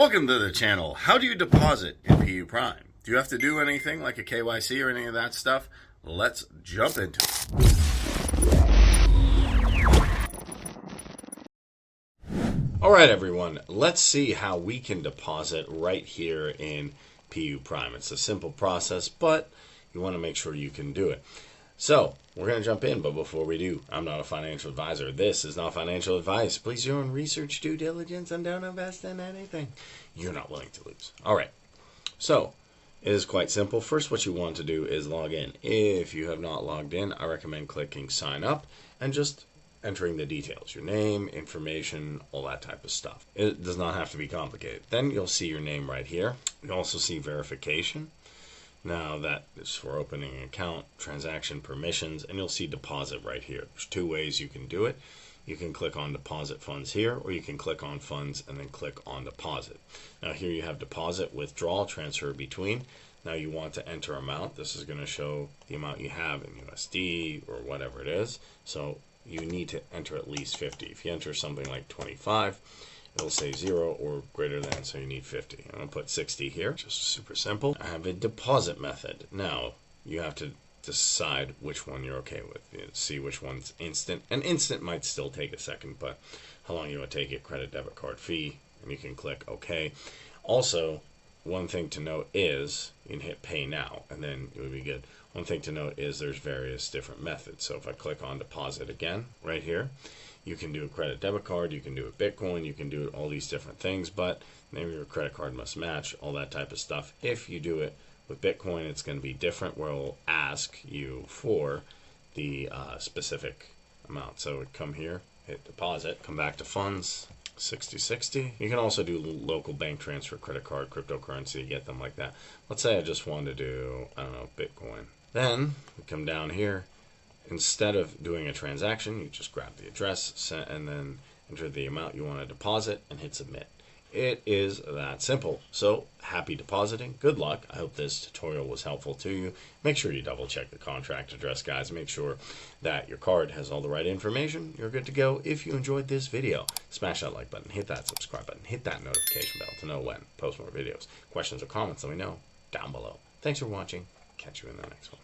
Welcome to the channel. How do you deposit in Puprime? Do you have to do anything like a KYC or any of that stuff? Let's jump into it. Alright everyone, let's see how we can deposit right here in Puprime. It's a simple process, but you want to make sure you can do it. So, we're going to jump in, but before we do, I'm not a financial advisor. This is not financial advice. Please do your own research, due diligence, and don't invest in anything you're not willing to lose. Alright, so it is quite simple. First, what you want to do is log in. If you have not logged in, I recommend clicking sign up and just entering the details, your name, information, all that type of stuff. It does not have to be complicated. Then you'll see your name right here. You'll also see verification. Now that is for opening an account, transaction permissions, and you'll see deposit right here. There's two ways you can do it. You can click on deposit funds here, or you can click on funds and then click on deposit. Now here you have deposit, withdrawal, transfer between. Now you want to enter amount. This is going to show the amount you have in USD or whatever it is. So you need to enter at least 50. If you enter something like 25, it'll say 0 or greater than, so you need 50. I'm going to put 60 here, just super simple. I have a deposit method. Now, you have to decide which one you're okay with. You see which one's instant. And instant might still take a second, but how long you would take it, credit, debit card fee, and you can click OK. Also, one thing to note is you can hit pay now, and then it would be good. One thing to note is there's various different methods. So if I click on deposit again, right here, you can do a credit debit card, you can do a Bitcoin, you can do all these different things, but maybe your credit card must match, all that type of stuff. If you do it with Bitcoin, it's going to be different, where it'll ask you for the specific amount. So come here, hit deposit, come back to funds, 6060. You can also do local bank transfer, credit card, cryptocurrency, get them like that. Let's say I just wanted to do, I don't know, Bitcoin. Then we come down here. Instead of doing a transaction, you just grab the address and then enter the amount you want to deposit and hit submit. It is that simple. So happy depositing. Good luck. I hope this tutorial was helpful to you. Make sure you double check the contract address, guys. Make sure that your card has all the right information. You're good to go. If you enjoyed this video, smash that like button, hit that subscribe button, hit that notification bell to know when I post more videos. Questions or comments, let me know down below. Thanks for watching. Catch you in the next one.